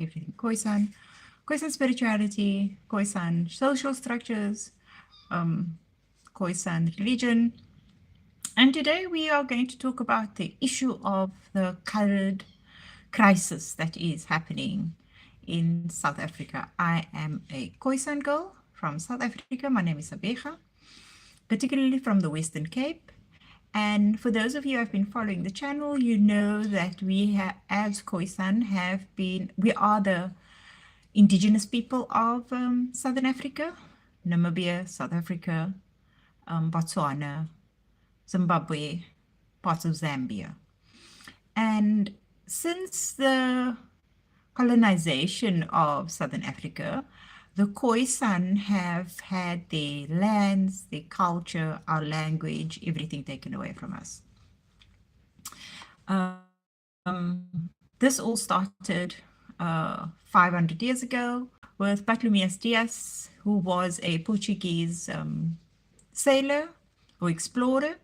everything Khoisan, Khoisan spirituality, Khoisan social structures, Khoisan religion. And today we are going to talk about the issue of the current crisis that is happening in South Africa. I am a Khoisan girl from South Africa. My name is Abeja, particularly from the Western Cape. And for those of you who have been following the channel, you know that we have, as Khoisan, we are the indigenous people of Southern Africa, Namibia, South Africa, Botswana, Zimbabwe, parts of Zambia. And since the colonization of Southern Africa, the Khoisan have had their lands, their culture, our language, everything taken away from us. This all started 500 years ago with Bartolomeu Dias, who was a Portuguese sailor or explorer.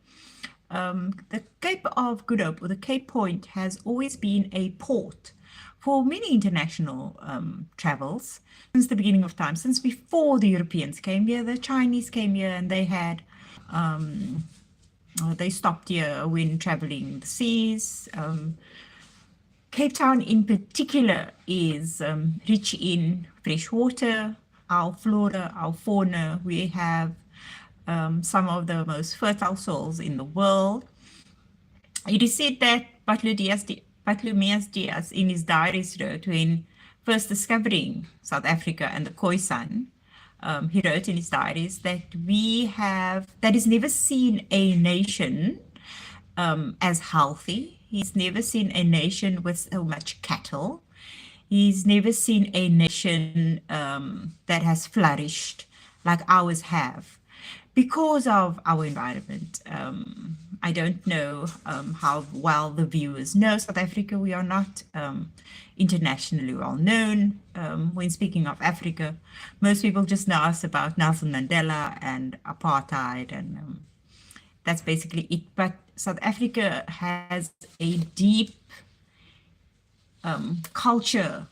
The Cape of Good Hope, or the Cape Point, has always been a port for many international travels since the beginning of time, since before the Europeans came here. The Chinese came here and they had, they stopped here when traveling the seas. Cape Town in particular is rich in fresh water, our flora, our fauna. We have some of the most fertile soils in the world. It is said that Bartolomeu Dias in his diaries wrote, when first discovering South Africa and the Khoisan, he wrote in his diaries that he's never seen a nation as healthy. He's never seen a nation with so much cattle. He's never seen a nation that has flourished like ours have because of our environment. I don't know how well the viewers know South Africa. We are not internationally well known. When speaking of Africa, most people just know us about Nelson Mandela and apartheid, and that's basically it. But South Africa has a deep culture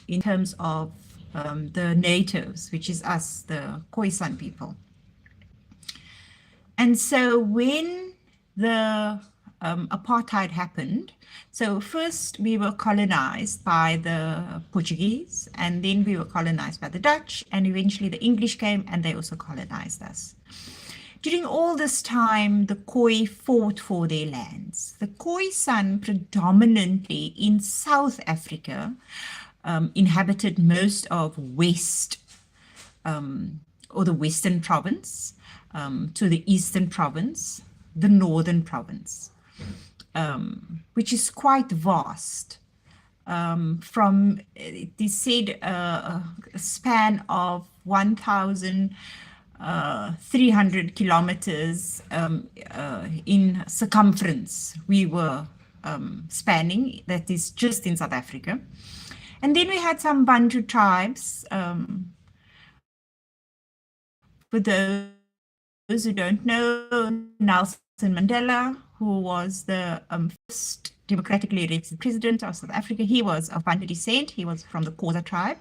in terms of the natives, which is us, the Khoisan people. And so when the apartheid happened, so first we were colonized by the Portuguese, and then we were colonized by the Dutch, and eventually the English came and they also colonized us. During all this time, the Khoi fought for their lands. The Khoisan, predominantly in South Africa, inhabited most of West, or the Western province, to the Eastern province, the Northern province, which is quite vast. It is said, a span of 1,300 kilometers in circumference we were spanning. That is just in South Africa. And then we had some Bantu tribes. For those who don't know, Nelson Mandela, who was the first democratically elected president of South Africa, he was of Bantu descent. He was from the Khoza tribe.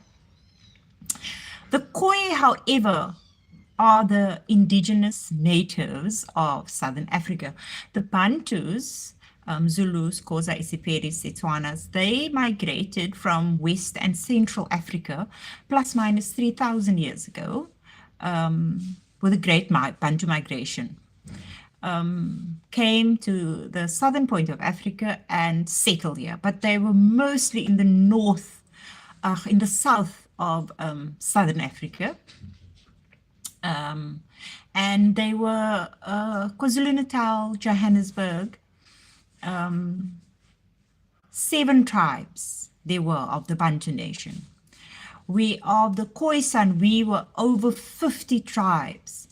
The Khoi, however, are the indigenous natives of Southern Africa. The Bantus, Zulus, Khoza, Isiperis, Setswanas, they migrated from West and Central Africa plus minus 3,000 years ago with a great Bantu migration. Came to the southern point of Africa and settled here, but they were mostly in the north, in the south of Southern Africa. And they were KwaZulu-Natal, Johannesburg, 7 tribes there were of the Bantu Nation. We of the Khoisan, we were over 50 tribes.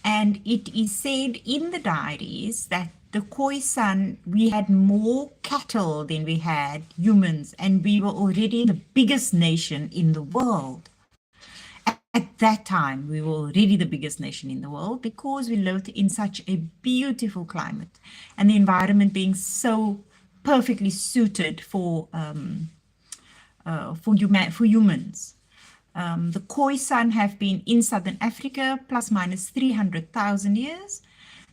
And it is said in the diaries that the Khoisan, we had more cattle than we had humans, and we were already the biggest nation in the world. At that time, we were already the biggest nation in the world because we lived in such a beautiful climate and the environment being so perfectly suited for for humans. The Khoisan have been in southern Africa plus minus 300,000 years.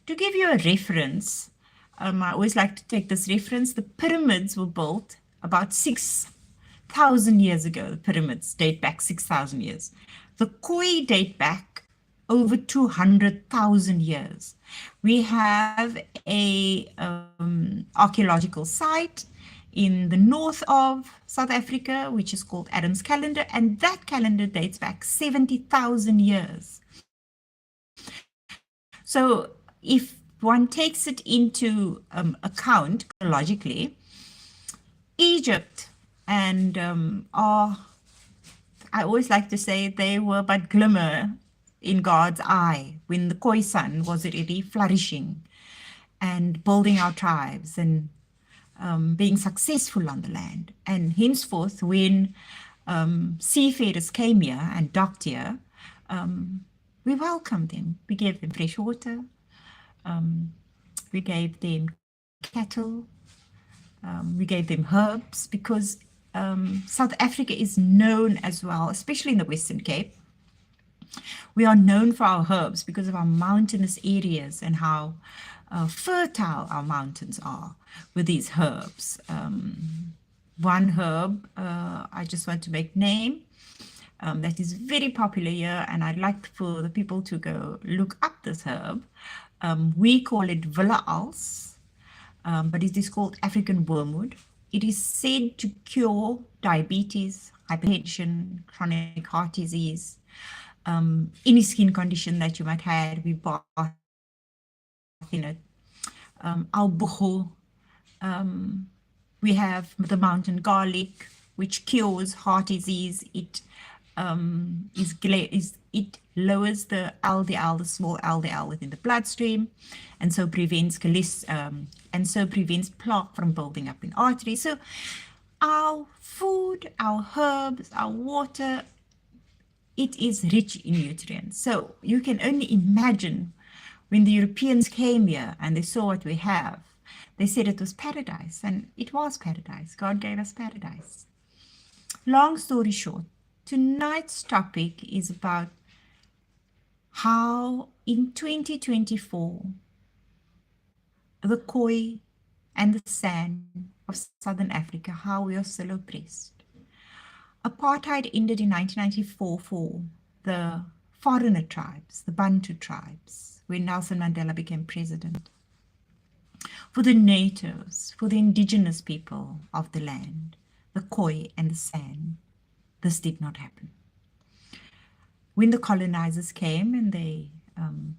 To give you a reference, I always like to take this reference. The pyramids were built about 6,000 years ago. The pyramids date back 6,000 years. The Khoi date back over 200,000 years. We have a archaeological site in the north of South Africa, which is called Adam's Calendar, and that calendar dates back 70,000 years. So if one takes it into account chronologically, Egypt and I always like to say they were but glimmer in God's eye when the Khoisan was already flourishing and building our tribes and being successful on the land. And henceforth, when seafarers came here and docked here, we welcomed them. We gave them fresh water. We gave them cattle. We gave them herbs, because South Africa is known as well, especially in the Western Cape. We are known for our herbs because of our mountainous areas and how fertile our mountains are with these herbs. One herb I just want to make name that is very popular here, and I'd like for the people to go look up this herb. We call it Villa Als, but it is called African wormwood. It is said to cure diabetes, hypertension, chronic heart disease, any skin condition that you might have. We bath in it. Albuho. We have the mountain garlic, which cures heart disease. It it lowers the LDL, the small LDL within the bloodstream, and so prevents plaque from building up in arteries. So our food, our herbs, our water, it is rich in nutrients. So you can only imagine when the Europeans came here and they saw what we have, they said it was paradise, and it was paradise. God gave us paradise. Long story short, tonight's topic is about how in 2024, the Khoi and the San of Southern Africa, how we are still oppressed. Apartheid ended in 1994 for the foreigner tribes, the Bantu tribes, when Nelson Mandela became president. For the natives, for the indigenous people of the land, the Khoi and the San, this did not happen. When the colonizers came and they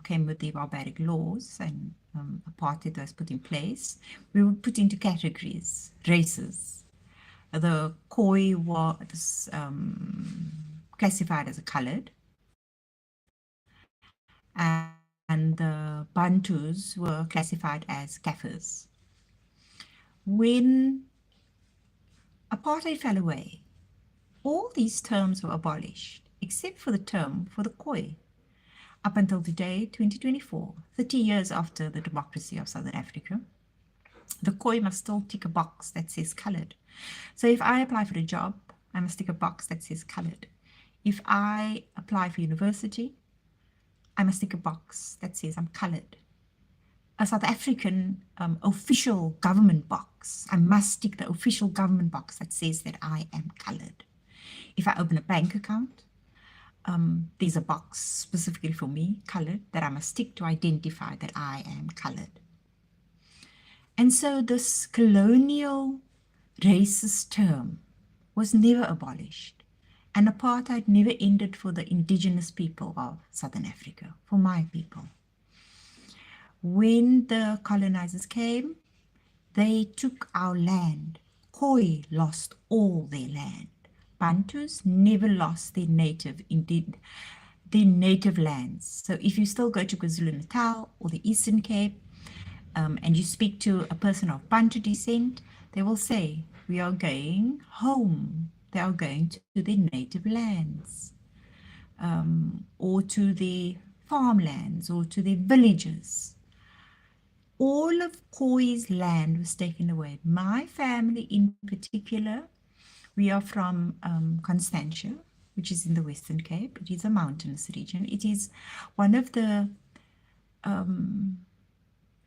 came with their barbaric laws and apartheid was put in place, we were put into categories, races. The Khoi was classified as a colored, and the Bantus were classified as Kafirs. When apartheid fell away, all these terms were abolished, except for the term for the Khoi. Up until today, 2024, 30 years after the democracy of Southern Africa, the Khoi must still tick a box that says colored. So if I apply for a job, I must tick a box that says colored. If I apply for university, I must tick a box that says I'm colored. A South African official government box, I must tick the official government box that says that I am colored. If I open a bank account, there's a box specifically for me, colored, that I must tick to identify that I am colored. And so this colonial racist term was never abolished, and apartheid never ended for the indigenous people of Southern Africa, for my people. When the colonizers came, they took our land. Khoi lost all their land. Bantus never lost their native lands. So if you still go to KwaZulu-Natal or the Eastern Cape, and you speak to a person of Bantu descent, they will say, we are going home. They are going to their native lands, or to their farmlands, or to their villages. All of Khoi's land was taken away. My family in particular, We are from Constantia, which is in the Western Cape. It is a mountainous region. It is one of the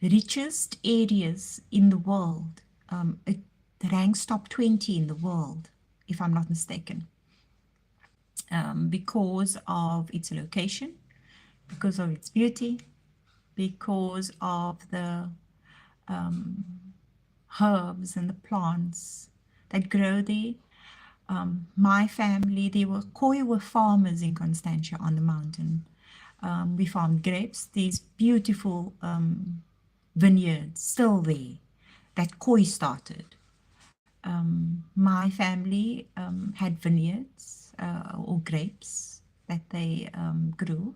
richest areas in the world. It ranks top 20 in the world, if I'm not mistaken, because of its location, because of its beauty, because of the herbs and the plants that grow there. My family, Khoi were farmers in Constantia on the mountain. We farmed grapes, these beautiful vineyards still there that Khoi started. My family had vineyards or grapes that they grew.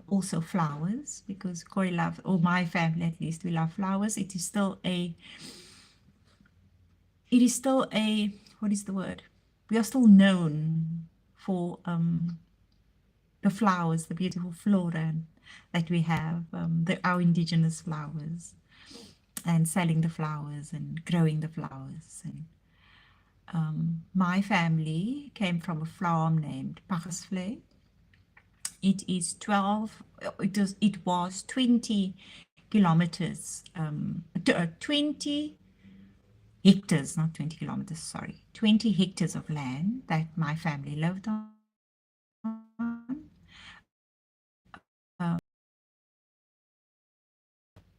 Also flowers, because Khoi love, or my family at least, we love flowers. It is still a, what is the word? We are still known for the flowers, the beautiful flora that we have, our indigenous flowers, and selling the flowers and growing the flowers. And my family came from a farm named Pagasvlei. It is 20 kilometers, 20 hectares, not 20 kilometers, sorry, 20 hectares of land that my family lived on.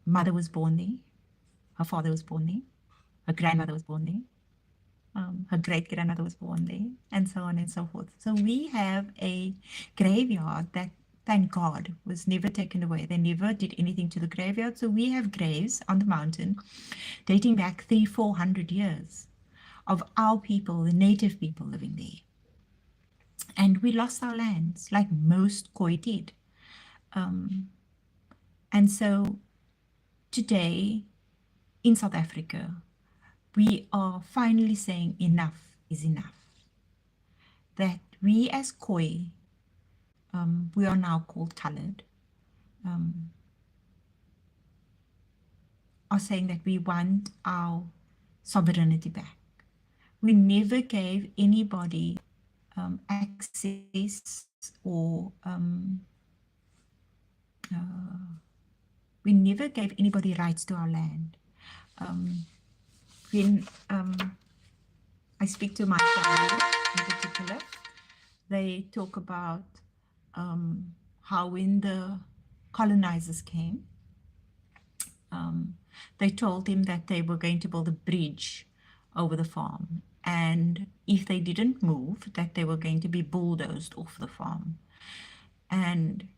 Mother was born there, her father was born there, her grandmother was born there, her great-grandmother was born there, and so on and so forth. So we have a graveyard that, thank God, was never taken away. They never did anything to the graveyard. So we have graves on the mountain dating back 300-400 years of our people, the native people living there. And we lost our lands like most Khoi did. And so today in South Africa, we are finally saying enough is enough. That we as Khoi, we are now called colored, are saying that we want our sovereignty back. We never gave anybody access, or we never gave anybody rights to our land. When I speak to my family in particular, they talk about how when the colonizers came, they told him that they were going to build a bridge over the farm, and if they didn't move, that they were going to be bulldozed off the farm. And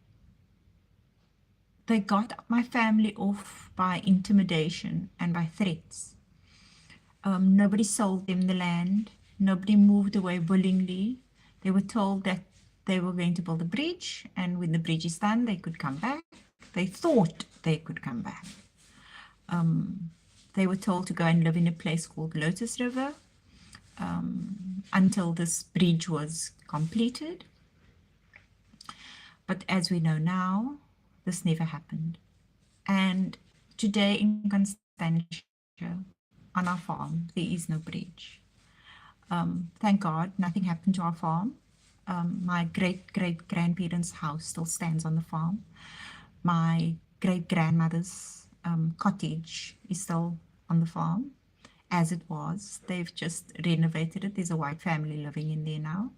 they got my family off by intimidation and by threats. Nobody sold them the land. Nobody moved away willingly. They were told that they were going to build a bridge, and when the bridge is done, they could come back. They thought they could come back. They were told to go and live in a place called Lotus River until this bridge was completed. But as we know now, this never happened. And today in Constantia, on our farm, there is no bridge. Thank God, nothing happened to our farm. My great-great-grandparents' house still stands on the farm. My great-grandmother's cottage is still on the farm, as it was. They've just renovated it. There's a white family living in there now.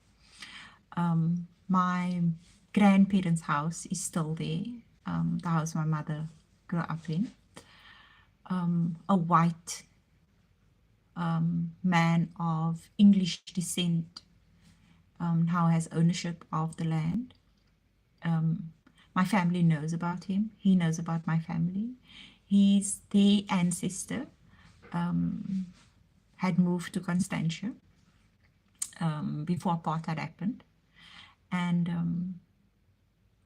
My grandparents' house is still there, the house my mother grew up in. A white man of English descent now has ownership of the land. My family knows about him. He knows about my family. Their ancestor had moved to Constantia before apartheid happened. And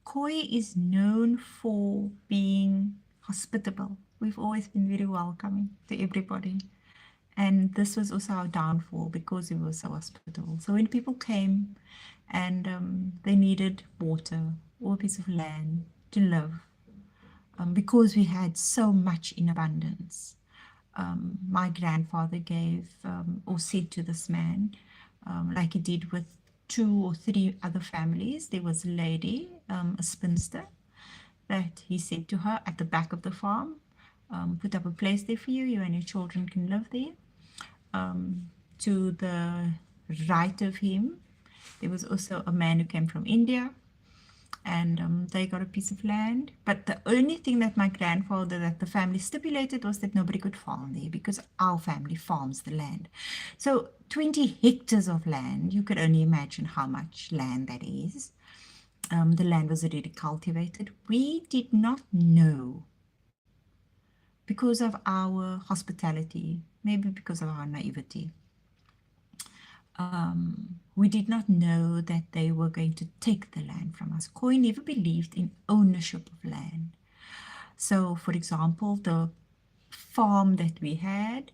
Khoi is known for being hospitable. We've always been very welcoming to everybody. And this was also our downfall, because we were so hospitable. So when people came and they needed water or a piece of land to live, because we had so much in abundance, my grandfather gave or said to this man, like he did with 2 or 3 other families. There was a lady, a spinster, that he said to her at the back of the farm, put up a place there for you, you and your children can live there. To the right of him, there was also a man who came from India, and they got a piece of land. But the only thing that my grandfather, that the family stipulated, was that nobody could farm there because our family farms the land. So 20 hectares of land, you could only imagine how much land that is. The land was already cultivated. We did not know, because of our hospitality, maybe because of our naivety, we did not know that they were going to take the land from us. Khoi never believed in ownership of land. So, for example, the farm that we had,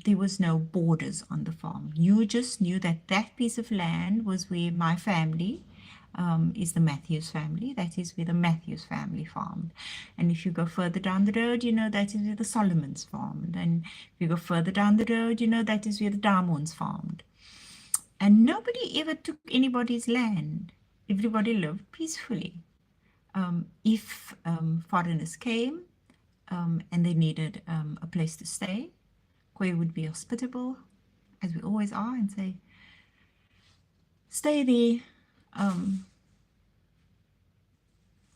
there was no borders on the farm. You just knew that that piece of land was where my family is the Matthews family. That is where the Matthews family farmed. And if you go further down the road, you know that is where the Solomons farmed. And if you go further down the road, you know that is where the Diamonds farmed. And nobody ever took anybody's land. Everybody lived peacefully. If foreigners came and they needed a place to stay, Khoi would be hospitable, as we always are, and say, stay there,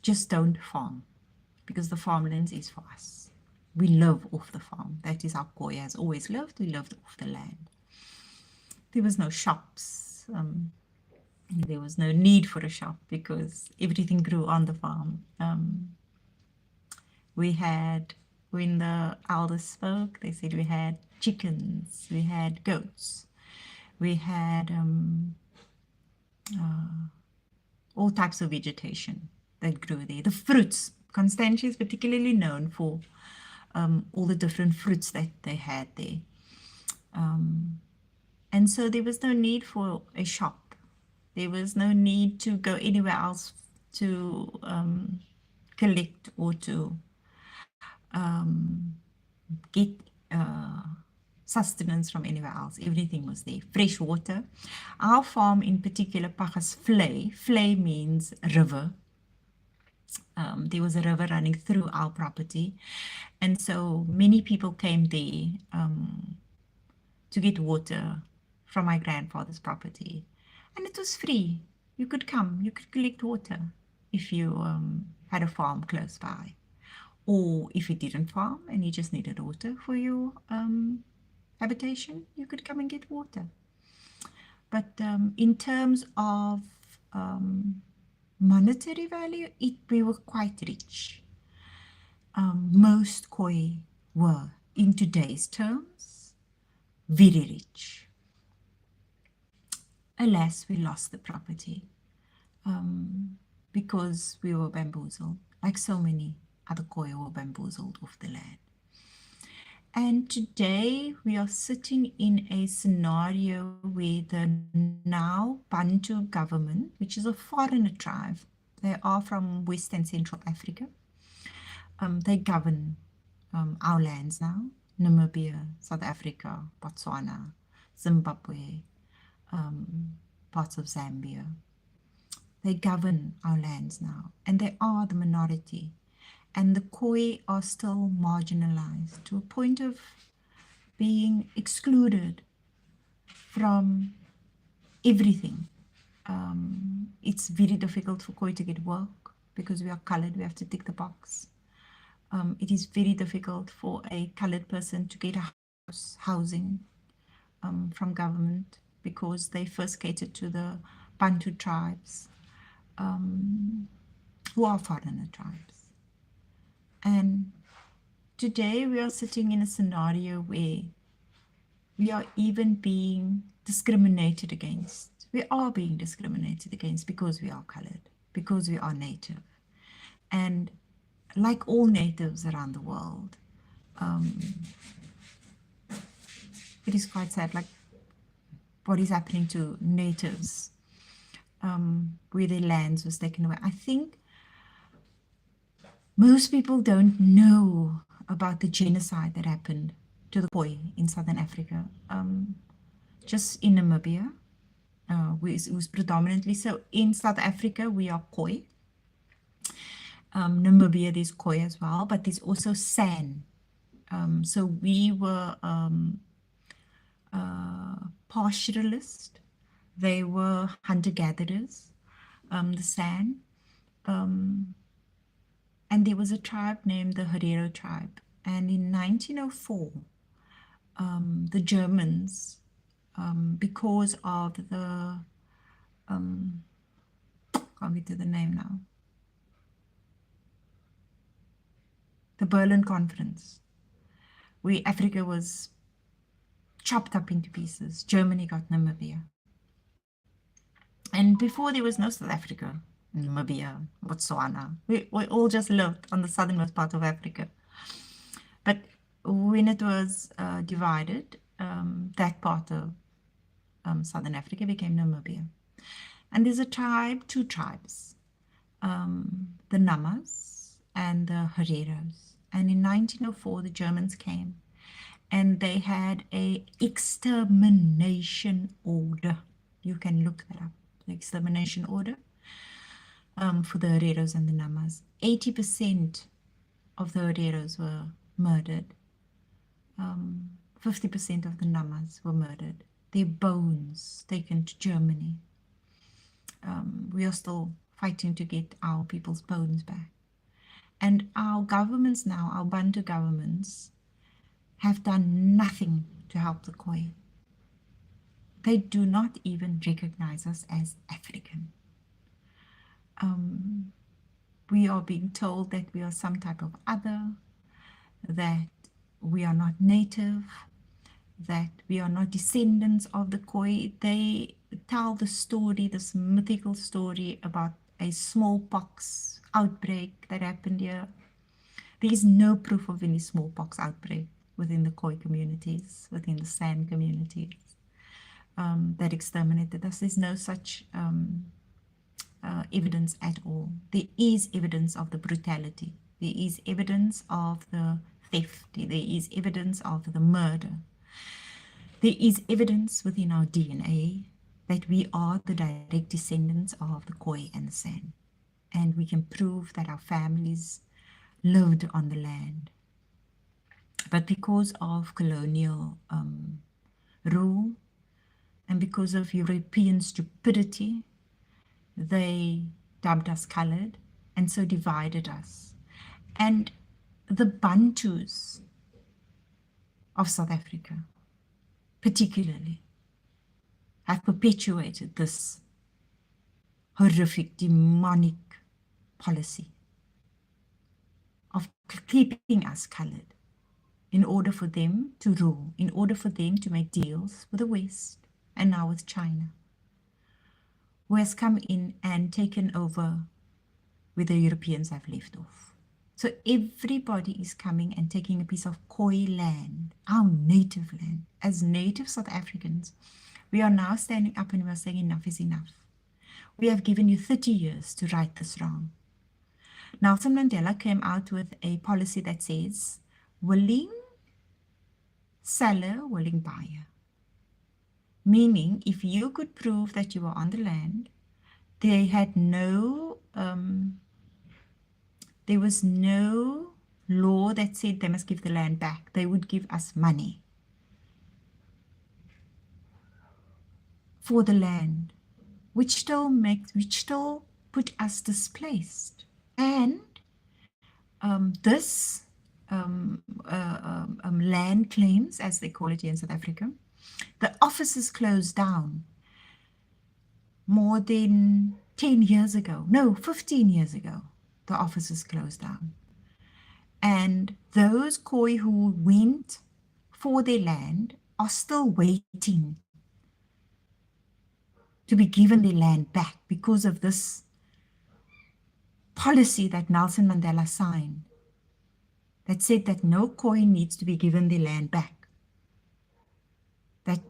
just don't farm, because the farmlands is for us. We live off the farm. That is how Khoi has always lived. We lived off the land. There was no shops. There was no need for a shop because everything grew on the farm. We had, when the elders spoke, they said we had chickens, we had goats, we had all types of vegetation that grew there. The fruits, Constantia is particularly known for all the different fruits that they had there. And so there was no need for a shop. There was no need to go anywhere else to collect or to get sustenance from anywhere else. Everything was there. Fresh water. Our farm in particular, Pagas Vlei. Vlei means river. There was a river running through our property. And so many people came there to get water from my grandfather's property. And it was free. You could come, you could collect water if you had a farm close by. Or if you didn't farm and you just needed water for your habitation, you could come and get water. But in terms of monetary value, we were quite rich. Most Khoi were, in today's terms, very rich. Alas, we lost the property because we were bamboozled, like so many other Khoi were bamboozled off the land. And today we are sitting in a scenario where the now Bantu government, which is a foreigner tribe, they are from West and Central Africa, they govern our lands now, Namibia, South Africa, Botswana, Zimbabwe, parts of Zambia. They govern our lands now, and they are the minority. And the Khoi are still marginalized to a point of being excluded from everything. It's very difficult for Khoi to get work because we are colored, we have to tick the box. It is very difficult for a colored person to get a housing from government because they first catered to the Bantu tribes who are foreigner tribes. And today we are sitting in a scenario where we are even being discriminated against. We are being discriminated against because we are colored, because we are native. And like all natives around the world, it is quite sad, like what is happening to natives, where their lands was taken away. I think most people don't know about the genocide that happened to the Khoi in Southern Africa, just in Namibia, who's predominantly, so in South Africa we are Khoi. Namibia there's Khoi as well, but there's also San. So we were pastoralist. They were hunter-gatherers, the San. And there was a tribe named the Herero tribe. And in 1904, the Germans, because of the, can't get to the name now, the Berlin Conference, where Africa was chopped up into pieces. Germany got Namibia. And before there was no South Africa, Namibia, Botswana. We all just lived on the southernmost part of Africa. But when it was divided, that part of Southern Africa became Namibia. And there's a tribe, two tribes, the Namas and the Hereros. And in 1904, the Germans came and they had a extermination order. You can look that up, the extermination order for the Hereros and the Namas. 80% of the Hereros were murdered. 50% of the Namas were murdered. Their bones taken to Germany. We are still fighting to get our people's bones back. And our governments now, our Bantu governments, have done nothing to help the Khoi. They do not even recognize us as African. We are being told that we are some type of other, that we are not native, that we are not descendants of the Khoi. They tell the story, this mythical story about a smallpox outbreak that happened here. There is no proof of any smallpox outbreak within the Khoi communities, within the San communities that exterminated us. There's no such evidence at all. There is evidence of the brutality. There is evidence of the theft. There is evidence of the murder. There is evidence within our DNA that we are the direct descendants of the Khoi and the San. And we can prove that our families lived on the land. But because of colonial rule and because of European stupidity, they dubbed us colored and so divided us. And the Bantus of South Africa, particularly, have perpetuated this horrific, demonic policy of keeping us colored in order for them to rule, in order for them to make deals with the West and now with China, who has come in and taken over where the Europeans have left off. So everybody is coming and taking a piece of Khoi land, our native land. As native South Africans, we are now standing up and we are saying enough is enough. We have given you 30 years to right this wrong. Nelson Mandela came out with a policy that says, willing seller, willing buyer. Meaning, if you could prove that you were on the land, they had no, there was no law that said they must give the land back. They would give us money for the land, which still put us displaced. And this land claims, as they call it here in South Africa, the offices closed down more than 10 years ago. No, 15 years ago, the offices closed down. And those Khoi who went for their land are still waiting to be given their land back because of this policy that Nelson Mandela signed that said that no Khoi needs to be given their land back. That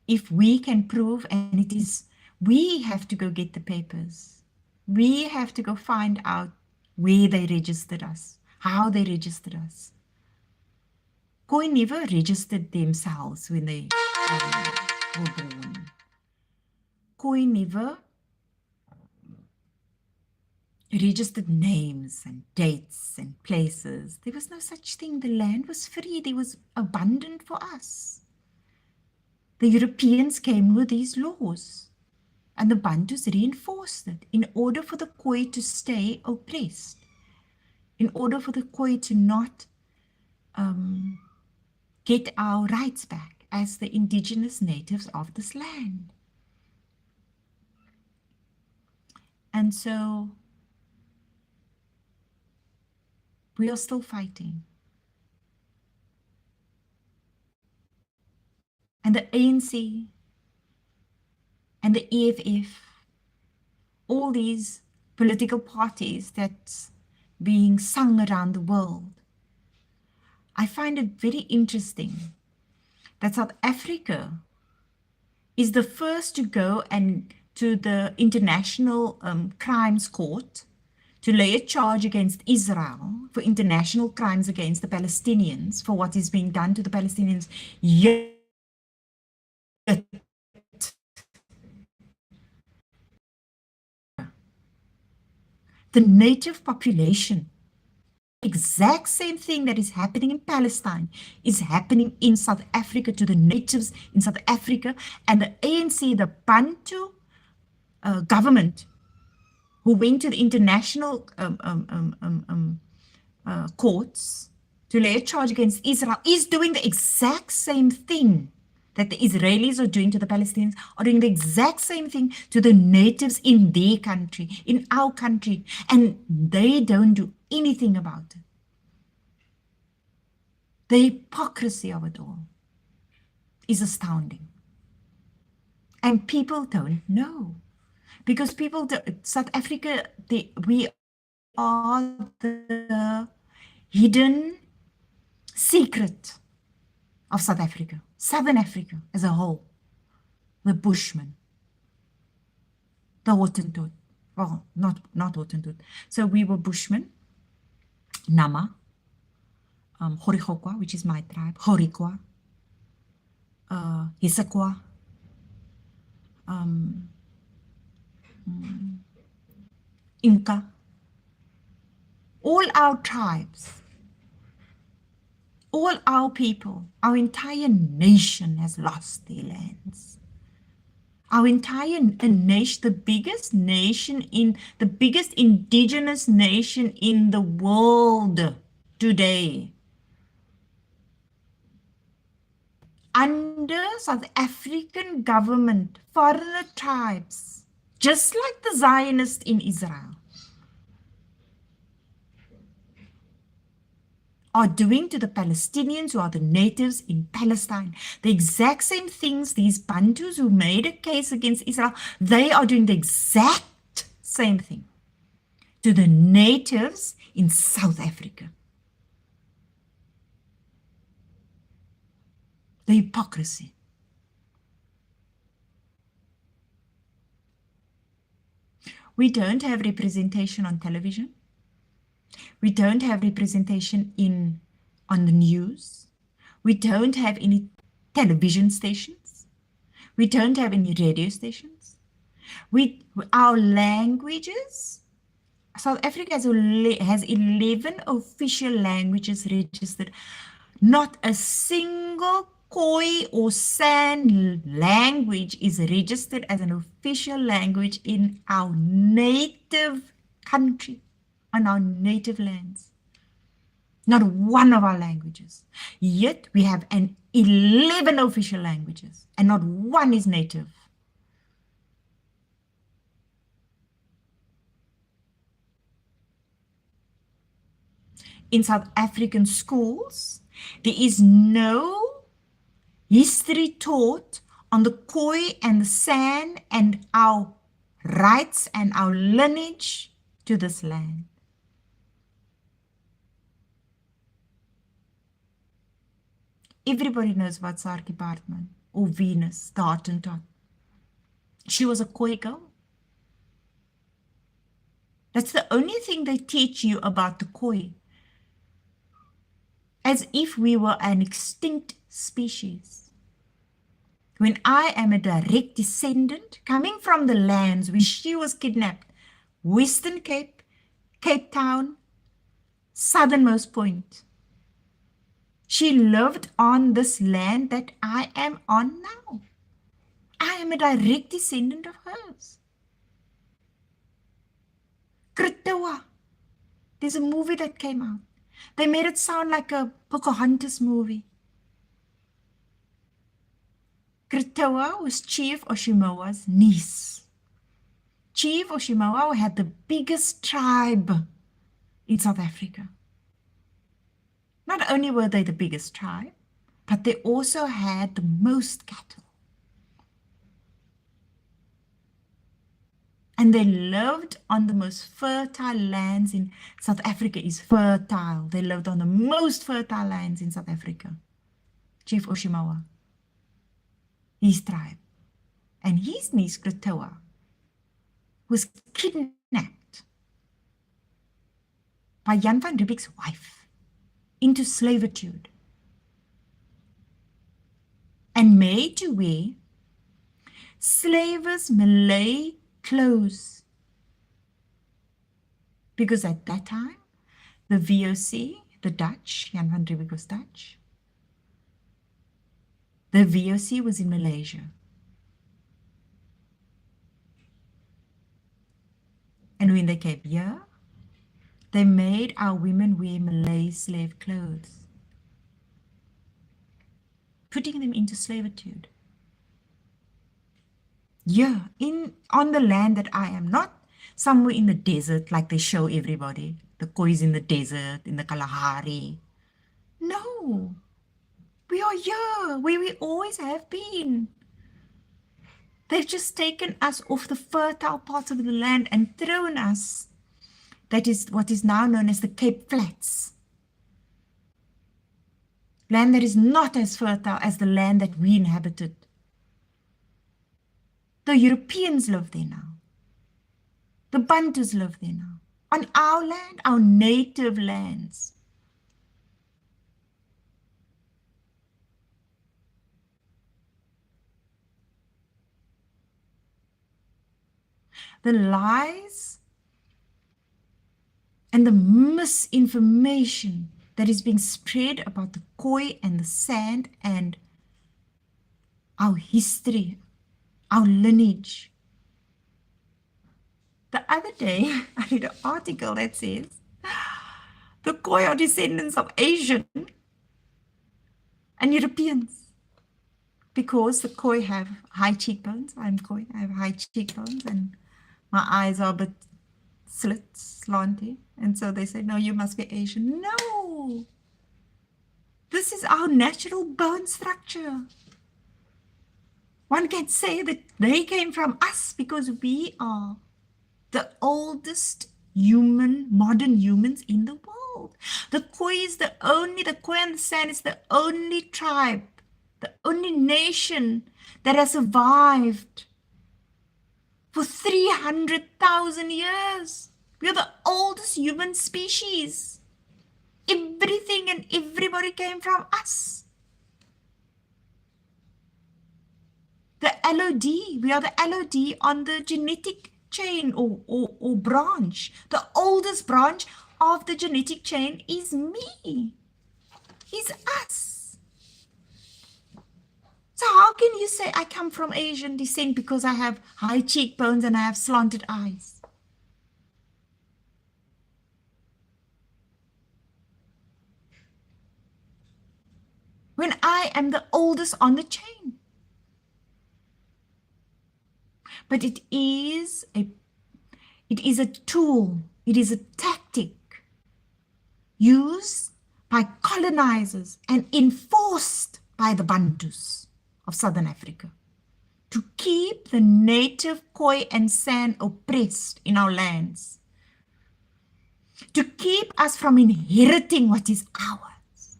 if we can prove, and it is, we have to go get the papers. We have to go find out where they registered us, how they registered us. Khoi never registered themselves when they were born. Khoi never registered names and dates and places. There was no such thing. The land was free. There was abundant for us. The Europeans came with these laws, and the Bantus reinforced it in order for the Khoi to stay oppressed, in order for the Khoi to not get our rights back as the indigenous natives of this land. And so we are still fighting. And the ANC and the EFF, all these political parties that's being sung around the world, I find it very interesting that South Africa is the first to go and to the International Crimes Court to lay a charge against Israel for international crimes against the Palestinians, for what is being done to the Palestinians. Yet the native population, exact same thing that is happening in Palestine is happening in South Africa to the natives in South Africa, and the ANC, the Bantu government, who went to the international courts to lay a charge against Israel, is doing the exact same thing that the Israelis are doing to the Palestinians, are doing the exact same thing to the natives in their country, in our country, and they don't do anything about it. The hypocrisy of it all is astounding. And people don't know. Because South Africa, we are the hidden secret of South Africa, Southern Africa as a whole. The Bushmen, the Hottentot, well, not Hottentot. So we were Bushmen, Nama, Horikokwa, which is my tribe, Horikwa, Hisakwa, Inca, all our tribes, all our people, our entire nation has lost their lands. Our entire nation, the biggest indigenous nation in the world today, under South African government, foreigner tribes, just like the Zionists in Israel, are doing to the Palestinians, who are the natives in Palestine. The exact same things these Bantus who made a case against Israel, they are doing the exact same thing to the natives in South Africa. The hypocrisy. We don't have representation on television. We don't have representation on the news. We don't have any television stations. We don't have any radio stations. Our languages, South Africa has 11 official languages registered. Not a single Khoi or San language is registered as an official language in our native country, on our native lands. Not one of our languages. Yet we have 11 official languages, and not one is native. In South African schools, there is no history taught on the Khoi and the San and our rights and our lineage to this land. Everybody knows about Saartjie Baartman or Venus, the Hottentot. She was a Khoi girl. That's the only thing they teach you about the Khoi. as if we were an extinct species. When I am a direct descendant coming from the lands where she was kidnapped, Western Cape, Cape Town, southernmost point. She lived on this land that I am on now. I am a direct descendant of hers. Kritoa. There's a movie that came out. They made it sound like a Pocahontas movie. Kritoa was Chief Oshimoa's niece. Chief Oshimoa had the biggest tribe in South Africa. Not only were they the biggest tribe, but they also had the most cattle. And they lived on the most fertile lands in South Africa. Is fertile. They lived on the most fertile lands in South Africa. Chief Oshimoa, his tribe. And his niece, Kritoa, was kidnapped by Jan van Riebeeck's wife into slavitude and made to wear slavers' Malay clothes, because at that time the VOC, the Dutch, Jan van Riebeeck was Dutch, the VOC was in Malaysia. And when they came here, they made our women wear Malay slave clothes, putting them into slavitude. Yeah, on the land that I am, not somewhere in the desert like they show everybody. The Khois in the desert, in the Kalahari. No, we are here where we always have been. They've just taken us off the fertile parts of the land and thrown us. That is what is now known as the Cape Flats. Land that is not as fertile as the land that we inhabited. The Europeans live there now. The Bantus live there now. On our land, our native lands. The lies and the misinformation that is being spread about the Khoi and the sand and our history, our lineage. The other day, I read an article that says the Khoi are descendants of Asian and Europeans because the Khoi have high cheekbones. I'm Khoi, I have high cheekbones and my eyes are a bit slanty. And so they say, no, you must be Asian. No! This is our natural bone structure. One can say that they came from us because we are the oldest modern humans in the world. The Khoi and the San is the only tribe, the only nation that has survived for 300,000 years. We are the oldest human species. Everything and everybody came from us. The LOD, we are the LOD on the genetic chain or branch. The oldest branch of the genetic chain is me, is us. So how can you say I come from Asian descent because I have high cheekbones and I have slanted eyes? When I am the oldest on the chain. But it is a tool, it is a tactic used by colonizers and enforced by the Bantus of Southern Africa to keep the native Khoi and San oppressed in our lands, to keep us from inheriting what is ours.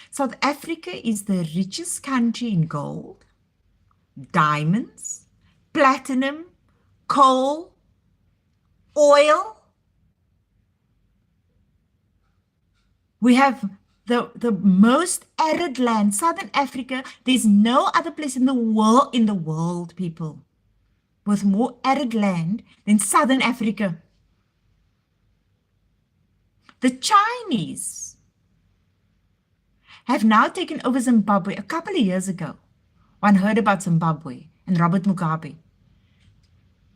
South Africa is the richest country in gold, diamonds, platinum, coal, oil. We have the most arid land, Southern Africa. There's no other place in the world, people, with more arid land than Southern Africa. The Chinese have now taken over Zimbabwe a couple of years ago. One heard about Zimbabwe and Robert Mugabe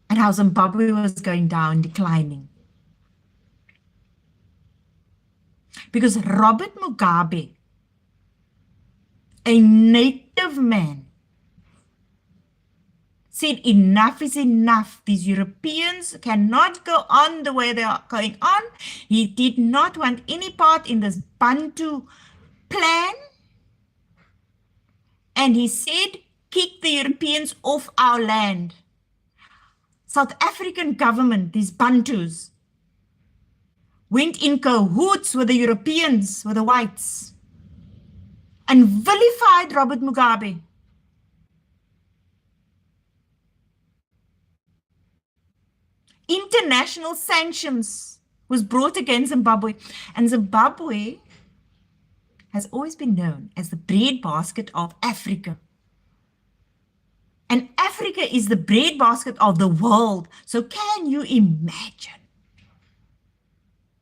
and how Zimbabwe was going down, declining. Because Robert Mugabe, a native man, said enough is enough. These Europeans cannot go on the way they are going on. He did not want any part in this Bantu plan. And he said, kick the Europeans off our land. South African government, these Bantus, went in cahoots with the Europeans, with the whites, and vilified Robert Mugabe. International sanctions was brought against Zimbabwe, and Zimbabwe has always been known as the breadbasket of Africa. And Africa is the breadbasket of the world. So can you imagine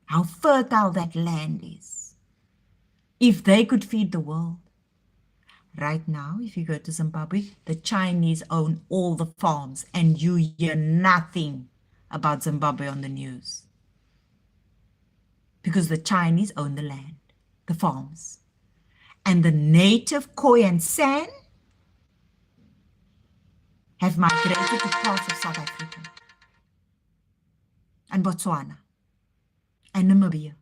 how fertile that land is if they could feed the world? Right now, if you go to Zimbabwe, the Chinese own all the farms, and you hear nothing about Zimbabwe on the news. Because the Chinese own the land, the farms. And the native Khoisan have migrated to parts of South Africa and Botswana and Namibia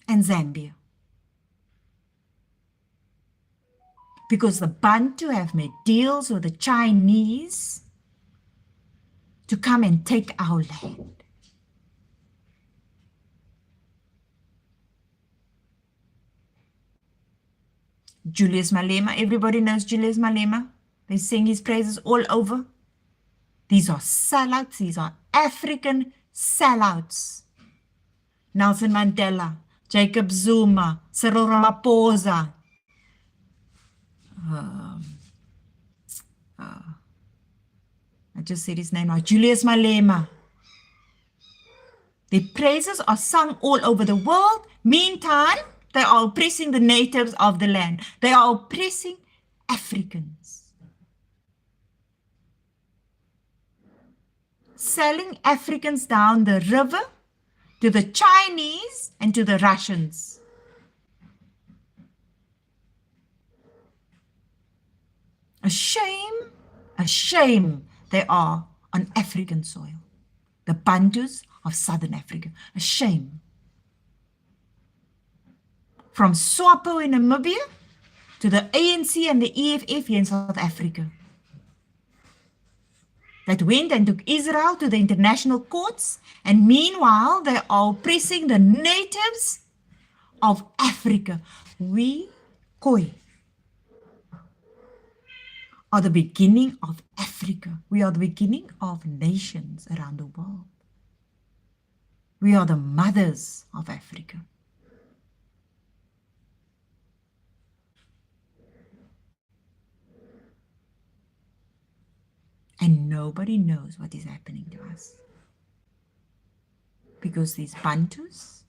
and Zambia. Because the Bantu have made deals with the Chinese to come and take our land. Julius Malema, everybody knows Julius Malema. They sing his praises all over. These are sellouts. These are African sellouts. Nelson Mandela, Jacob Zuma, Cyril Ramaphosa. I just said his name now. Julius Malema. Their praises are sung all over the world. Meantime, they are oppressing the natives of the land. They are oppressing Africans. Selling Africans down the river to the Chinese and to the Russians. A shame they are on African soil. The Bantus of Southern Africa. A shame. From SWAPO in Namibia to the ANC and the EFF here in South Africa. That went and took Israel to the international courts, and meanwhile they are oppressing the natives of Africa. We, Khoi, are the beginning of Africa. We are the beginning of nations around the world. We are the mothers of Africa. And nobody knows what is happening to us. Because these Bantus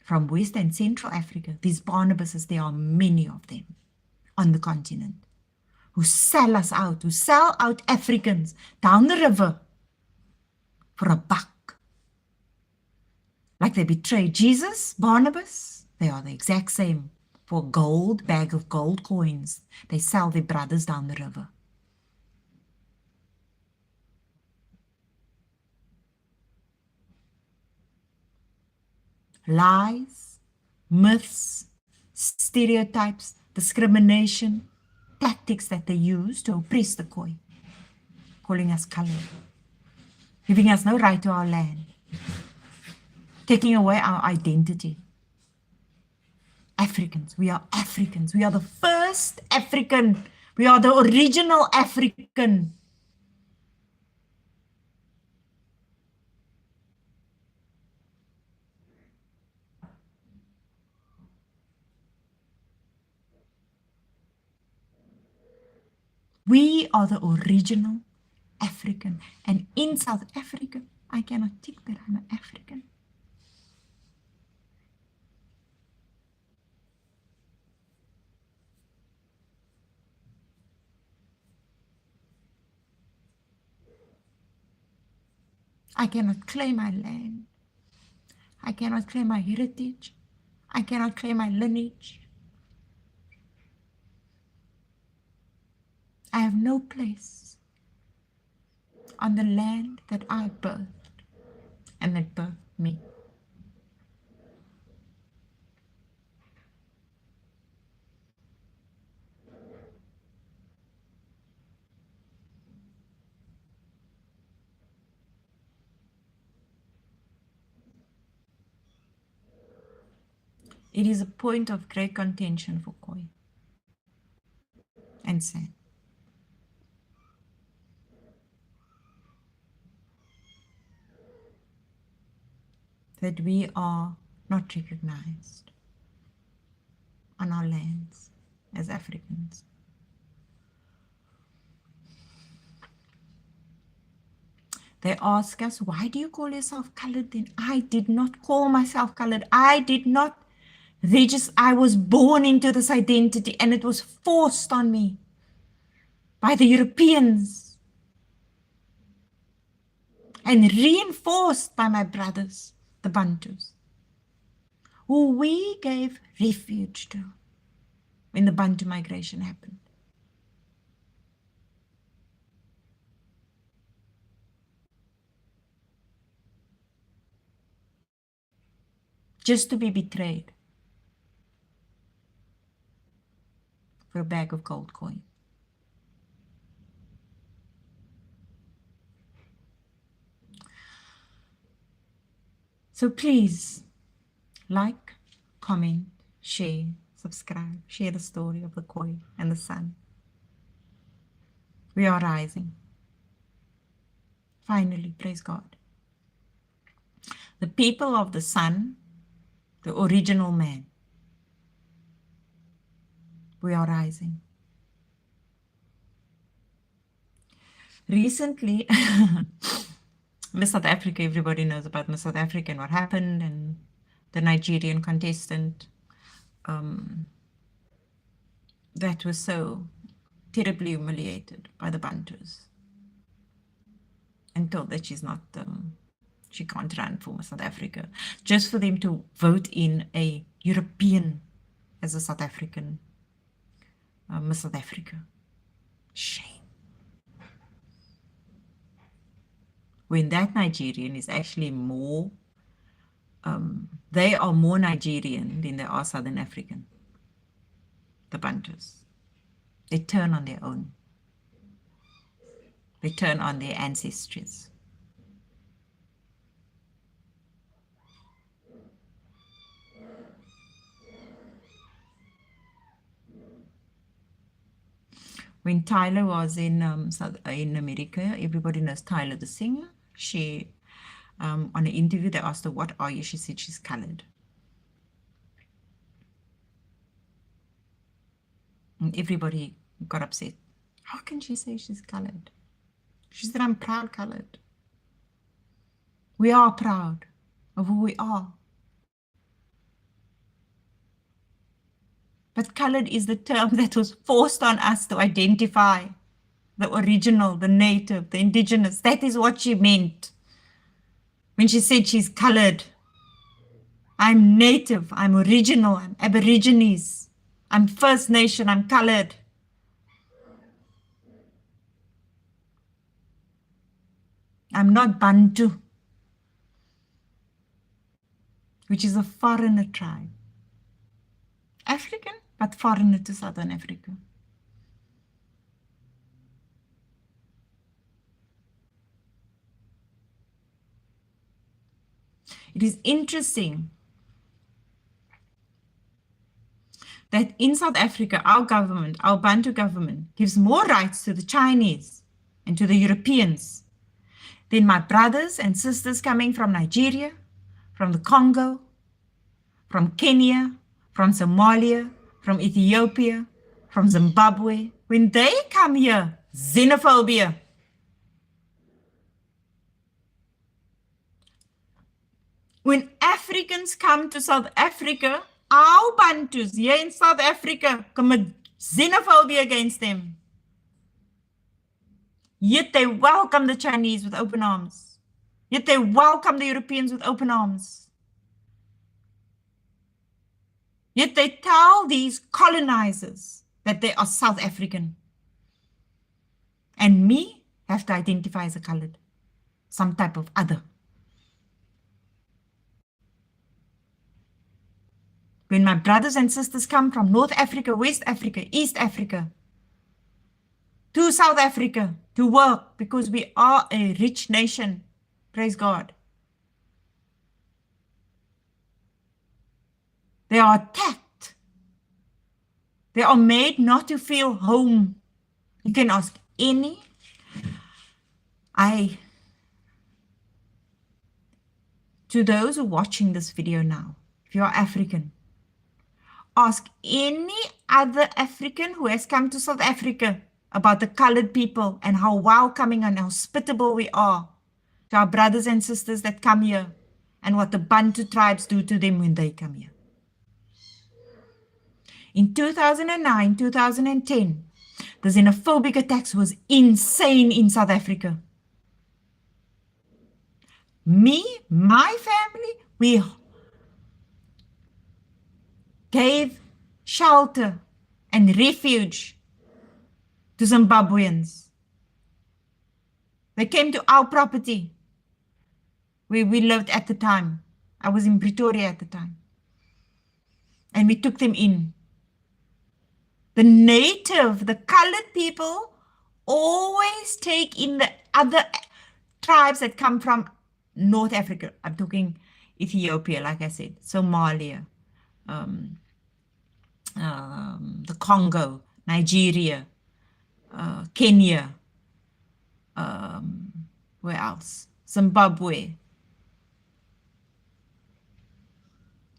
from West and Central Africa, these Barnabases, there are many of them on the continent, who sell us out, who sell out Africans down the river for a buck. Like they betrayed Jesus, Barnabas, they are the exact same. For a gold bag of gold coins, they sell their brothers down the river. Lies, myths, stereotypes, discrimination, tactics that they use to oppress the Khoi, calling us colored, giving us no right to our land, taking away our identity. Africans, we are Africans. We are the first African. We are the original African. We are the original African. And in South Africa, I cannot tick that I'm an African. I cannot claim my land. I cannot claim my heritage. I cannot claim my lineage. I have no place on the land that I birthed and that birthed me. It is a point of great contention for Khoi and San. That we are not recognized on our lands as Africans. They ask us, why do you call yourself colored then? I did not call myself colored. I did not. I was born into this identity and it was forced on me by the Europeans and reinforced by my brothers, the Bantus, who we gave refuge to when the Bantu migration happened. Just to be betrayed for a bag of gold coin. So please, like, comment, share, subscribe, share the story of the Khoi and the sun. We are rising. Finally, praise God. The people of the sun, the original man, we are rising. Recently, Miss South Africa, everybody knows about Miss South Africa and what happened, and the Nigerian contestant that was so terribly humiliated by the Bantus and told that she's not, she can't run for Miss South Africa, just for them to vote in a European as a South African Miss South Africa. Shame. When that Nigerian is actually more, they are more Nigerian than they are Southern African, the Bantus. They turn on their own. They turn on their ancestries. When Tyler was in America, everybody knows Tyler the singer. She, on an interview, they asked her, what are you? She said she's colored. And everybody got upset. How can she say she's colored? She said, I'm proud colored. We are proud of who we are. But colored is the term that was forced on us to identify the original, the native, the indigenous. That is what she meant when she said she's colored. I'm native, I'm original, I'm Aborigines, I'm First Nation, I'm colored. I'm not Bantu, which is a foreigner tribe. African, but foreigner to Southern Africa. It is interesting that in South Africa, our government, our Bantu government, gives more rights to the Chinese and to the Europeans than my brothers and sisters coming from Nigeria, from the Congo, from Kenya, from Somalia, from Ethiopia, from Zimbabwe, When they come here, xenophobia. When Africans come to South Africa, our Bantus here in South Africa commit xenophobia against them. Yet they welcome the Chinese with open arms. Yet they welcome the Europeans with open arms. Yet they tell these colonizers that they are South African. And me have to identify as a colored, some type of other. When my brothers and sisters come from North Africa, West Africa, East Africa, to South Africa to work, because we are a rich nation, praise God, they are attacked. They are made not to feel home. You can ask any. To those who are watching this video now, if you are African, ask any other African who has come to South Africa about the colored people and how welcoming and hospitable we are to our brothers and sisters that come here, and what the Bantu tribes do to them when they come here. In 2009, 2010, the xenophobic attacks was insane in South Africa. Me, my family, we gave shelter and refuge to Zimbabweans. They came to our property where we lived at the time. I was in Pretoria at the time. And we took them in. The native, the colored people always take in the other tribes that come from North Africa. I'm talking Ethiopia, like I said, Somalia, the Congo, Nigeria, Kenya, where else? Zimbabwe.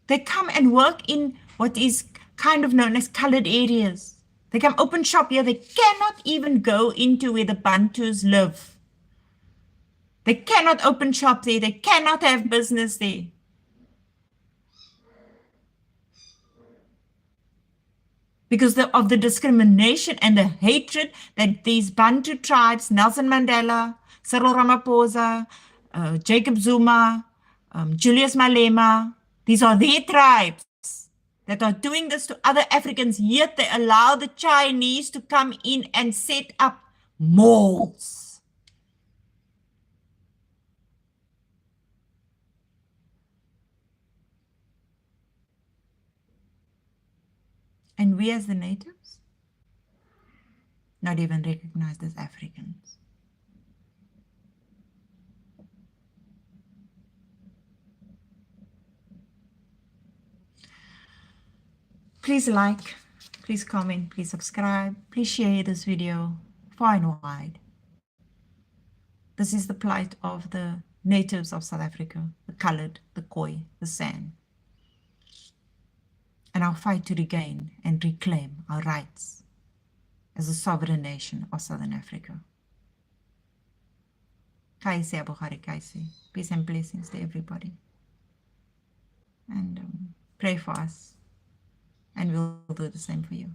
They come and work in what is kind of known as colored areas. They come open shop here. They cannot even go into where the Bantus live. They cannot open shop there. They cannot have business there. Because of the discrimination and the hatred that these Bantu tribes, Nelson Mandela, Cyril Ramaphosa, Jacob Zuma, Julius Malema, these are their tribes that are doing this to other Africans, yet they allow the Chinese to come in and set up malls. And we as the natives, not even recognized as Africans. Please like, please comment, please subscribe, please share this video far and wide. This is the plight of the natives of South Africa, the colored, the Khoi, the San. And our fight to regain and reclaim our rights as a sovereign nation of Southern Africa. Kaise Abohari Kaise. Peace and blessings to everybody. And pray for us. And we'll do the same for you.